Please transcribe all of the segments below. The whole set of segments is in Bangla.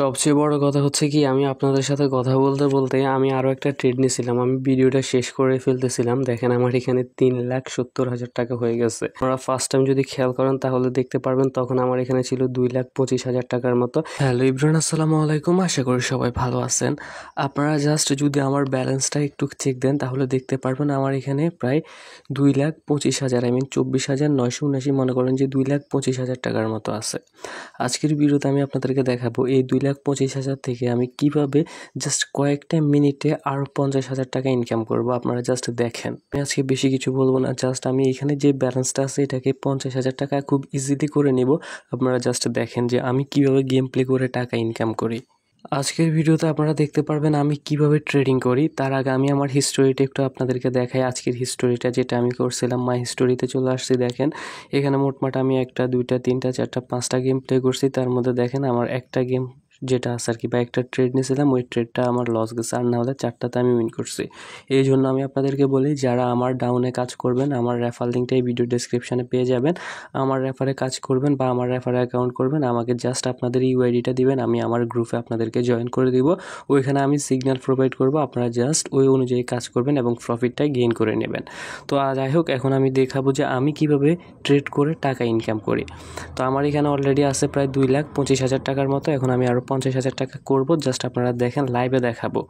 সবচেয়ে বড় কথা হচ্ছে কি আমি আপনাদের সাথে কথা বলতে বলতে আমি আরও একটা ট্রেড নিয়েছিলাম। আমি ভিডিওটা শেষ করে ফেলতেছিলাম। দেখেন আমার এখানে 3,70,000 টাকা হয়ে গেছে। আপনারা ফার্স্ট টাইম যদি খেয়াল করেন তাহলে দেখতে পারবেন তখন আমার এখানে ছিল 2,25,000 টাকার মতো। হ্যালো ইব্রান, আসসালামু আলাইকুম। আশা করি সবাই ভালো আছেন। আপনারা জাস্ট যদি আমার ব্যালেন্সটা একটু চেক দেন তাহলে দেখতে পারবেন আমার এখানে প্রায় 2,25,000 24,979 মনে করেন যে 2,25,000 টাকার মতো আছে। আজকের ভিডিওতে আমি আপনাদেরকে দেখাবো এই 2,25,000 থেকে আমি কিভাবে জাস্ট কয়েকটা মিনিটে আরও 50,000 টাকা ইনকাম করব। আপনারা জাস্ট দেখেন। আমি আজকে বেশি কিছু বলবো না, জাস্ট আমি এখানে যে ব্যালেন্সটা আছে এটাকে 50,000 টাকা খুব ইজিলি করে নেব। আপনারা জাস্ট দেখেন যে আমি কিভাবে গেম প্লে করে টাকা ইনকাম করি। আজকের ভিডিওতে আপনারা দেখতে পারবেন আমি কিভাবে ট্রেডিং করি। তার আগে আমি আমার হিস্টোরিটা একটু আপনাদেরকে দেখাই। আজকের হিস্টোরিটা যেটা আমি করছিলাম, মাই হিস্টোরিতে চলে আসছি। দেখেন এখানে মোটমাট আমি 1টা 2টা 3টা 4টা 5টা গেম প্লে করছি। তার মধ্যে দেখেন আমার একটা গেম যেটা আছে আর কি, বা একটা ট্রেড নিয়েছিলাম, ওই ট্রেডটা আমার লস গেছে, আর না হলে 4টাতে আমি উইন করছি। এই জন্য আমি আপনাদেরকে বলি যারা আমার ডাউনে কাজ করবেন আমার রেফার লিঙ্কটা এই ভিডিও ডেসক্রিপশানে পেয়ে যাবেন। আমার রেফারে কাজ করবেন বা আমার রেফারে অ্যাকাউন্ট করবেন, আমাকে জাস্ট আপনাদের ইউআইডিটা দিবেন, আমি আমার গ্রুপে আপনাদেরকে জয়েন করে দিব। ওইখানে আমি সিগন্যাল প্রোভাইড করব, আপনারা জাস্ট ওই অনুযায়ী কাজ করবেন এবং প্রফিটটা গেইন করে নেবেন। তো যাই হোক, এখন আমি দেখাবো যে আমি কিভাবে ট্রেড করে টাকা ইনকাম করি। তো আমার এখানে অলরেডি আছে প্রায় 2,25,000 টাকার মতো। এখন আমি আরও 50,000 টাকা করব, জাস্ট আপনারা দেখেন, লাইভে দেখাবো।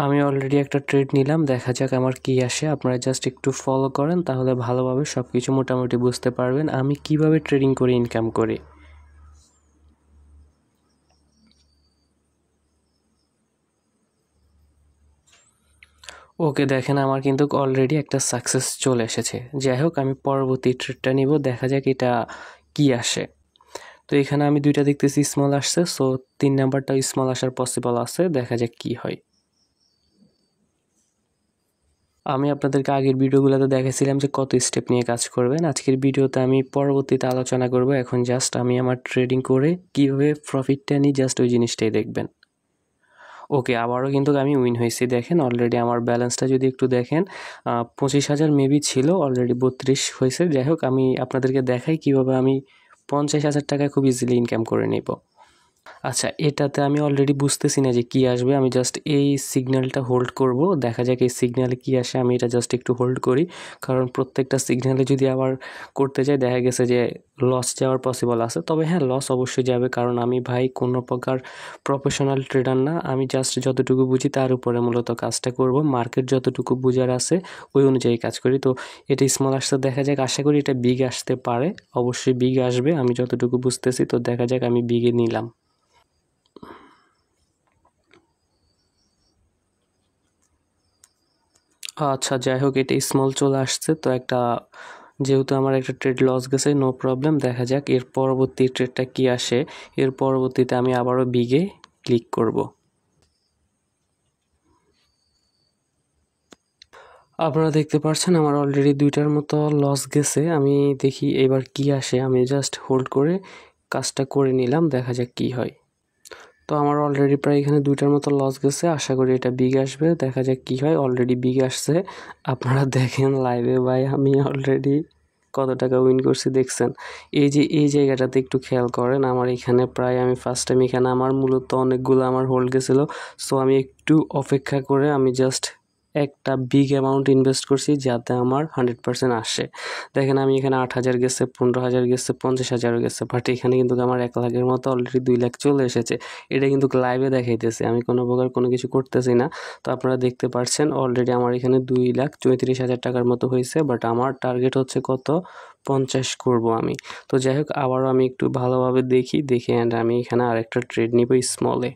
আমি অলরেডি একটা ট্রেড নিলাম, দেখা যাক আমার কি আসে। আপনারা জাস্ট একটু ফলো করেন তাহলে ভালোভাবে সব কিছু মোটামুটি বুঝতে পারবেন আমি কিভাবে ট্রেডিং করে ইনকাম করি। ওকে, দেখেন আমার কিন্তু অলরেডি একটা সাকসেস চলে এসেছে। যাই হোক, আমি পরবর্তী ট্রেডটা নিব, দেখা যাক এটা কি আসে। তো এখানে আমি 2টা দেখতেছি স্মল আসছে, সো 3 নাম্বারটা স্মল আসার পসিবল আছে, দেখা যাক কি হয়। আমি আপনাদেরকে আগের ভিডিওগুলোতে দেখাইছিলাম যে কত স্টেপ নিয়ে কাজ করবেন। আজকের ভিডিওতে আমি পরবর্তীতে আলোচনা করব। এখন জাস্ট আমি আমার ট্রেডিং করে কীভাবে প্রফিটটা নিই, জাস্ট ওই জিনিসটাই দেখবেন। ওকে, আবারও কিন্তু আমি উইন হয়েছি। দেখেন অলরেডি আমার ব্যালেন্সটা যদি একটু দেখেন 25,000 মেবি ছিল, অলরেডি 32 হয়েছে। যাই হোক, আমি আপনাদেরকে দেখাই কীভাবে আমি 50,000 টাকা খুব ইজিলি ইনকাম করে নেব। আচ্ছা, এটাতে আমি অলরেডি বুঝতেছি না যে কি আসবে। আমি জাস্ট এই সিগন্যালটা হোল্ড করব, দেখা যাক এই সিগন্যালে কি আসে। আমি এটা জাস্ট একটু হোল্ড করি, কারণ প্রত্যেকটা সিগন্যালে যদি আবার করতে যাই দেখা গেছে যে লস যাওয়ার পসিবল আছে। তবে হ্যাঁ, লস অবশ্যই যাবে, কারণ আমি ভাই কোনো প্রকার প্রফেশনাল ট্রেডার না। আমি জাস্ট যতটুকু বুঝি তার উপরে মূলত কাজটা করব। মার্কেট যতটুকু বুঝার আছে ওই অনুযায়ী কাজ করি। তো এটা স্মল আসতে, দেখা যাক, আশা করি এটা বিগ আসতে পারে। অবশ্যই বিগ আসবে আমি যতটুকু বুঝতেছি। তো দেখা যাক, আমি বিগে নিলাম। আচ্ছা, যাই হোক, এটা স্মল চলে আসছে। তো একটা, যেহেতু আমার একটা ট্রেড লস গেছে, নো প্রবলেম। দেখা যাক এর পরবর্তী ট্রেডটা কি আসে। এর পরবর্তীতে আমি আবারও বিগে ক্লিক করব। আপনারা দেখতে পাচ্ছেন আমার অলরেডি 2টার মতো লস গেছে। আমি দেখি এবার কি আসে। আমি জাস্ট হোল্ড করে কাজটা করে নিলাম, দেখা যাক কি হয়। তো আমার অলরেডি প্রায় এখানে 2টার মতো লস গেছে। আশা করি এটা বিগ আসবে, দেখা যাক কি হয়। অলরেডি বিগ আসছে, আপনারা দেখেন লাইভে। ভাই আমি অলরেডি কত টাকা উইন করছি দেখছেন। এই যে এই জায়গাটাতে একটু খেয়াল করেন, আমার এখানে প্রায়, আমি ফার্স্ট টাইম এখানে আমার মূলত অনেকগুলো আমার হোল্ড গেছিলো। সো আমি একটু অপেক্ষা করে আমি জাস্ট একটা বিগ অ্যামাউন্ট ইনভেস্ট করছি যাতে আমার 100% আসে। দেখেন আমি এখানে 8,000 গেছে, 15,000 গেছে, 50,000ও গেছে, বাট এখানে কিন্তু আমার 1 লাখের মতো অলরেডি 2 লাখ চলে এসেছে। এটা কিন্তু লাইভে দেখাইতেছে, আমি কোনো প্রকার কোনো কিছু করতেছি না। তো আপনারা দেখতে পাচ্ছেন অলরেডি আমার এখানে 2,34,000 টাকার মতো হয়েছে, বাট আমার টার্গেট হচ্ছে কত, 50 করব আমি। তো যাই হোক, আবারও আমি একটু ভালোভাবে দেখি, দেখে অ্যান্ড আমি এখানে আরেকটা ট্রেড নিব স্মলে।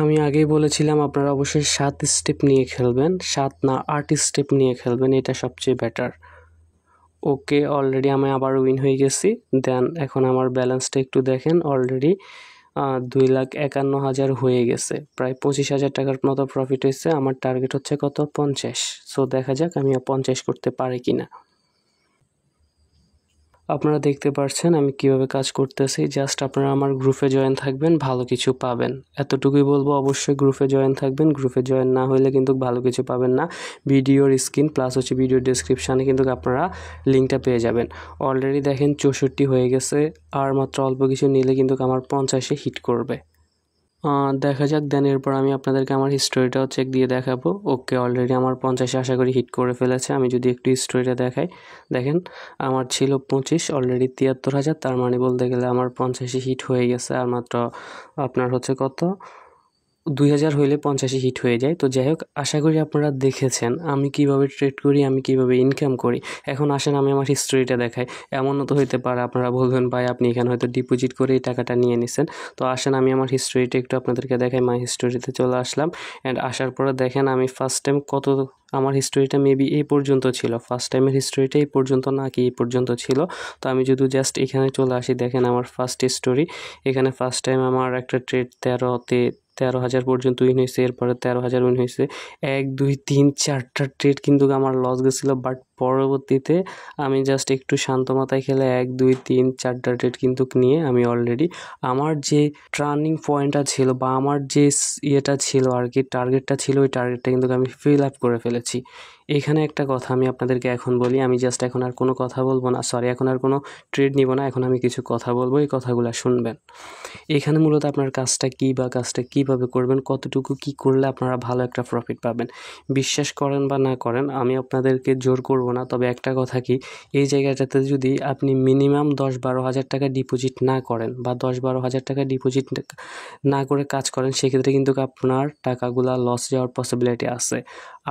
আমি আগেই বলেছিলাম আপনারা অবশ্যই 7 স্টেপ নিয়ে খেলবেন, 7 না 8 স্টেপ নিয়ে খেলবেন, এটা সবচেয়ে বেটার। ওকে, অলরেডি আমি আবার উইন হয়ে গেছি। দেন এখন আমার ব্যালেন্সটা একটু দেখেন, অলরেডি 2,51,000 হয়ে গেছে, প্রায় 25,000 টাকার মতো প্রফিট হয়েছে। আমার টার্গেট হচ্ছে কত, 50। সো দেখা যাক আমি 50 করতে পারি কিনা। আপনারা দেখতে পাচ্ছেন আমি কিভাবে কাজ করতেছি। জাস্ট আপনারা আমার গ্রুপে জয়েন থাকবেন, ভালো কিছু পাবেন। এতটুকুই বলবো, অবশ্যই গ্রুপে জয়েন থাকবেন। গ্রুপে জয়েন না হলে কিন্তু ভালো কিছু পাবেন না। ভিডিওর স্ক্রিন প্লাস হচ্ছে ভিডিওর ডেসক্রিপশানে কিন্তু আপনারা লিঙ্কটা পেয়ে যাবেন। অলরেডি দেখেন 64 হয়ে গেছে, আর মাত্র অল্প কিছু নিলে কিন্তু আমার 50-এ হিট করবে। দেখা যাক, দেন এরপর আমি আপনাদেরকে আমার হিস্টোরিটাও চেক দিয়ে দেখাবো। ওকে, অলরেডি আমার 50-এ আশা করি হিট করে ফেলেছে। আমি যদি একটু হিস্টোরিটা দেখাই, দেখেন আমার ছিল 25, অলরেডি 73,000, তার মানে বলতে গেলে আমার 50-এ হিট হয়ে গেছে। আর মাত্র আপনার হচ্ছে কত, 2000 হইলে 50-এ হিট হয়ে যায়। তো যাই হোক, আশা করি আপনারা দেখেছেন আমি কিভাবে ট্রেড করি, আমি কিভাবে ইনকাম করি। এখন আসেন আমি আমার হিস্টোরিটা দেখাই। এমনও তো হইতে পারে আপনারা বলবেন ভাই আপনি এখানে হয়তো ডিপোজিট করে এই টাকাটা নিয়ে নিছেন। তো আসেন আমি আমার হিস্টোরিটা একটু আপনাদেরকে দেখাই। মাই হিস্টোরিতে চলে আসলাম, অ্যান্ড আসার পরে দেখেন আমি ফার্স্ট টাইম কত, আমার হিস্টোরিটা মেবি এই পর্যন্ত ছিল। ফার্স্ট টাইমের হিস্টোরিটা এই পর্যন্ত না কি এই পর্যন্ত ছিল। তো আমি যদি জাস্ট এখানে চলে আসি, দেখেন আমার ফার্স্ট হিস্টোরি। এখানে ফার্স্ট টাইম আমার একটা ট্রেড 13,000 পর্যন্ত উইন হয়েছে। এরপরে 13,000 উইন হয়েছে। 1 2 3 4টা ট্রেড কিন্তু আমার লস গেছিলো, বাট পরবর্তীতে আমি জাস্ট একটু শান্ত মাথায় খেলে 1 2 3 4টা ট্রেড কিন্তু নিয়ে আমি অলরেডি আমার যে টার্নিং পয়েন্টটা ছিল বা আমার যে ইয়েটা ছিল আর কি, টার্গেটটা ছিল, ওই টার্গেটটা কিন্তু আমি ফিল আপ করে ফেলেছি। এখানে একটা কথা আমি আপনাদেরকে এখন বলি, আমি জাস্ট এখন আর কোনো কথা বলবো না, সরি এখন আর কোনো ট্রেড নিব না, এখন আমি কিছু কথা বলবো, এই কথাগুলো শুনবেন। এখানে মূলত আপনার কাজটা কী বা কাজটা কীভাবে করবেন, কতটুকু কী করলে আপনারা ভালো একটা প্রফিট পাবেন, বিশ্বাস করেন বা না করেন আমি আপনাদেরকে জোর করব না। তবে একটা কথা কি, এই জায়গাটাতে যদি আপনি মিনিমাম 10-12 হাজার টাকা ডিপোজিট না করেন বা 10-12 হাজার টাকা ডিপোজিট না করে কাজ করেন, সেক্ষেত্রে কিন্তু আপনার টাকাগুলা লস যাওয়ার পসিবিলিটি আছে।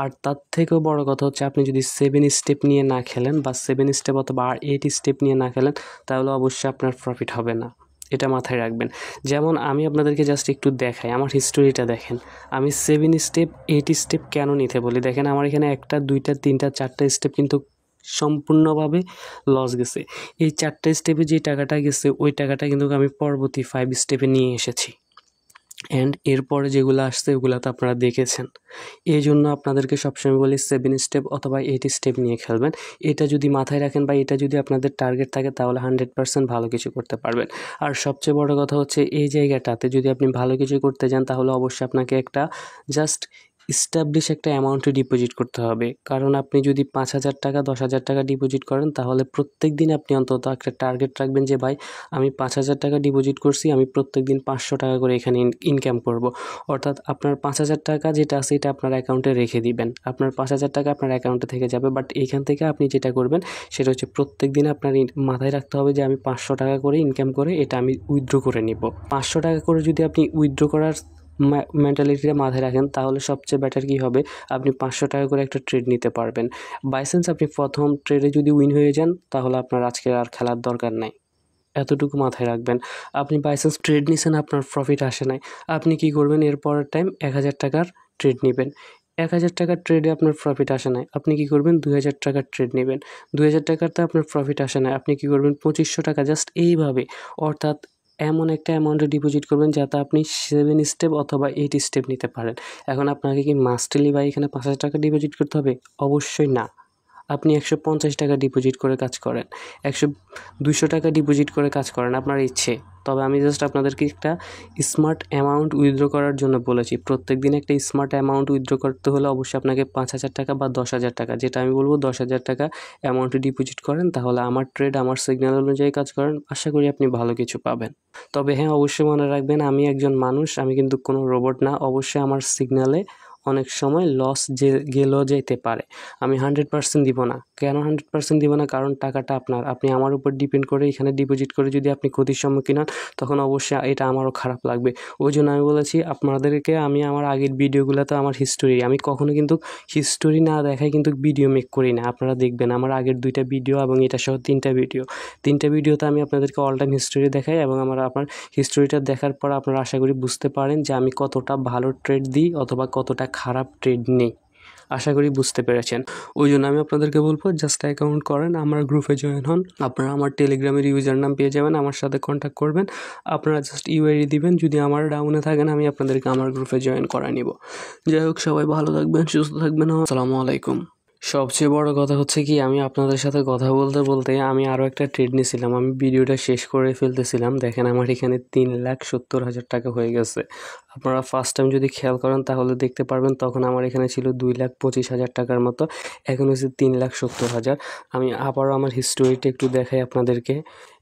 আর তার থেকেও বড় কথা হচ্ছে, আপনি যদি 7 স্টেপ নিয়ে না খেলেন বা 7 স্টেপ অথবা 8 স্টেপ নিয়ে না খেলেন, তাহলে অবশ্যই আপনার প্রফিট হবে না। এটা মাথায় রাখবেন। যেমন আমি আপনাদেরকে জাস্ট একটু দেখাই, আমার হিস্টোরিটা দেখেন। আমি 7 স্টেপ 8 স্টেপ কেন নিতে বলি, দেখেন আমার এখানে 1টা 2টা 3টা 4টা স্টেপ কিন্তু সম্পূর্ণভাবে লস গেছে। এই 4টা স্টেপে যে টাকাটা গেছে, ওই টাকাটা কিন্তু আমি পরবর্তী 5 স্টেপে নিয়ে এসেছি, অ্যান্ড এরপরে যেগুলো আসছে ওগুলো তো আপনারা দেখেছেন। এই জন্য আপনাদেরকে সবসময় বলি 7 স্টেপ অথবা 8 স্টেপ নিয়ে খেলবেন। এটা যদি মাথায় রাখেন বা এটা যদি আপনাদের টার্গেট থাকে, তাহলে 100% ভালো কিছু করতে পারবেন। আর সবচেয়ে বড় কথা হচ্ছে, এই জায়গাটাতে যদি আপনি ভালো কিছু করতে যান, তাহলে অবশ্যই আপনাকে একটা জাস্ট এস্টাবলিশ একটা অ্যামাউন্টে ডিপোজিট করতে হবে। কারণ আপনি যদি 5,000 টাকা 10,000 টাকা ডিপোজিট করেন, তাহলে প্রত্যেক দিন আপনি অন্তত একটা টার্গেট রাখবেন যে ভাই আমি 5,000 টাকা ডিপোজিট করছি, আমি প্রত্যেক দিন 500 টাকা করে এখানে ইনকাম করব। অর্থাৎ আপনার 5,000 টাকা যেটা আছে এটা আপনার অ্যাকাউন্টে রেখে দিবেন। আপনার 5,000 টাকা আপনার অ্যাকাউন্টে থেকে যাবে, বাট এইখান থেকে আপনি যেটা করবেন সেটা হচ্ছে প্রত্যেক দিন আপনার মাথায় রাখতে হবে যে আমি 500 টাকা করে ইনকাম করে এটা আমি উইথড্র করে নিব। 500 টাকা করে যদি আপনি উইথড্র করার মেন্টালিটিটা মাথায় রাখেন, তাহলে সবচেয়ে বেটার কী হবে, আপনি 500 টাকা করে একটা ট্রেড নিতে পারবেন। বাই চান্স আপনি প্রথম ট্রেডে যদি উইন হয়ে যান, তাহলে আপনার আজকে আর খেলার দরকার নাই। এতটুকু মাথায় রাখবেন। আপনি বাই চান্স ট্রেড নিছেন, আপনার প্রফিট আসে নাই, আপনি কি করবেন, এরপরের টাইম 1,000 টাকার ট্রেড নেবেন। 1,000 টাকার ট্রেডে আপনার প্রফিট আসে নাই, আপনি কি করবেন, 2,000 টাকার ট্রেড নেবেন। 2,000 টাকাতে আপনার প্রফিট আসে নাই, আপনি কি করবেন, 2,500 টাকা, জাস্ট এইভাবে। অর্থাৎ এমন একটা অ্যামাউন্টে ডিপোজিট করবেন যাতে আপনি 7 স্টেপ অথবা 8 স্টেপ নিতে পারেন। এখন আপনাকে কি মাস্টলি বা এখানে 5,000 টাকা ডিপোজিট করতে হবে? অবশ্যই না। আপনি 150 টাকা ডিপোজিট করে কাজ করেন, 200 টাকা ডিপোজিট করে কাজ করেন, আপনার ইচ্ছে। তবে আমি জাস্ট আপনাদেরকে একটা স্মার্ট অ্যামাউন্ট উইথড্র করার জন্য বলেছি। প্রত্যেক দিন একটা স্মার্ট অ্যামাউন্ট উইথড্র করতে হলে অবশ্যই আপনাকে 5,000 টাকা বা 10,000 টাকা, যেটা আমি বলবো 10,000 টাকা অ্যামাউন্টে ডিপোজিট করেন, তাহলে আমার ট্রেড আমার সিগন্যাল অনুযায়ী কাজ করেন, আশা করি আপনি ভালো কিছু পাবেন। তবে হ্যাঁ, অবশ্যই মনে রাখবেন আমি একজন মানুষ, আমি কিন্তু কোনো রোবট না। অবশ্যই আমার সিগন্যালে অনেক সময় লস গেলেও যেতে পারে। আমি 100% দিব না। কেন 100% দিব না? কারণ টাকাটা আপনার, আপনি আমার উপর ডিপেন্ড করে এখানে ডিপোজিট করে যদি আপনি ক্ষতির সম্মুখীন হন, তখন অবশ্যই এটা আমারও খারাপ লাগবে। ওই জন্য আমি বলেছি আপনাদেরকে, আমি আমার আগের ভিডিওগুলোতে আমার হিস্টোরি, আমি কখনো কিন্তু হিস্টোরি না দেখাই কিন্তু ভিডিও মেক করি না। আপনারা দেখবেন আমার আগের 2টা ভিডিও এবং এটা সহ 3টা ভিডিওতে আমি আপনাদেরকে অল টাইম হিস্টোরি দেখাই, এবং আপনার হিস্টোরিটা দেখার পর আপনারা আশা করি বুঝতে পারেন যে আমি কতটা ভালো ট্রেড দিই অথবা কতটা খারাপ ট্রেড নেই। আশা করি বুঝতে পেরেছেন। ওই জন্য আমি আপনাদেরকে বলবো জাস্ট অ্যাকাউন্ট করেন, আমার গ্রুপে জয়েন হন। আপনারা আমার টেলিগ্রামের ইউজার নাম পেয়ে যাবেন, আমার সাথে কন্ট্যাক্ট করবেন। আপনারা জাস্ট ইউআইডি দিবেন। যদি আমার ডাউনে থাকেন, আমি আপনাদেরকে আমার গ্রুপে জয়েন করায় নিব। যাই হোক, সবাই ভালো থাকবেন, সুস্থ থাকবেন। আসসালামু আলাইকুম। সবচেয়ে বড় কথা হচ্ছে কি আমি আপনাদের সাথে কথা বলতে বলতে আমি আরও একটা ট্রেড নিয়েছিলাম। আমি ভিডিওটা শেষ করে ফেলতেছিলাম। দেখেন আমার এখানে 3,70,000 টাকা হয়ে গেছে। আপনারা ফার্স্ট টাইম যদি খেয়াল করেন তাহলে দেখতে পারবেন তখন আমার এখানে ছিল 2,25,000 টাকার মতো। এখন হচ্ছে 3,70,000। আমি আবারও আমার হিস্টোরিটা একটু দেখাই আপনাদেরকে।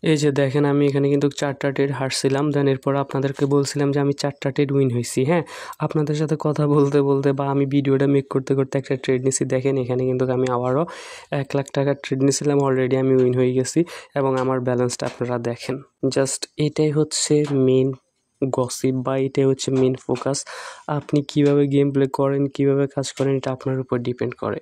এই যে দেখেন আমি এখানে কিন্তু 4টা ট্রেড হারছিলাম। দেন এরপর আপনাদেরকে বলছিলাম যে আমি 4টা ট্রেড উইন হইছি, হ্যাঁ? আপনাদের সাথে কথা বলতে বলতে বা আমি ভিডিওটা মেক করতে করতে একটা ট্রেড নিছি। দেখেন এখানে কিন্তু আমি আবারও 1,00,000 টাকার ট্রেড নিয়েছিলাম। অলরেডি আমি উইন হয়ে গেছি এবং আমার ব্যালেন্সটা আপনারা দেখেন। জাস্ট এটাই হচ্ছে মেইন গসিপ বা এটাই হচ্ছে মেইন ফোকাস। আপনি কীভাবে গেম প্লে করেন, কীভাবে কাজ করেন এটা আপনার উপর ডিপেন্ড করে।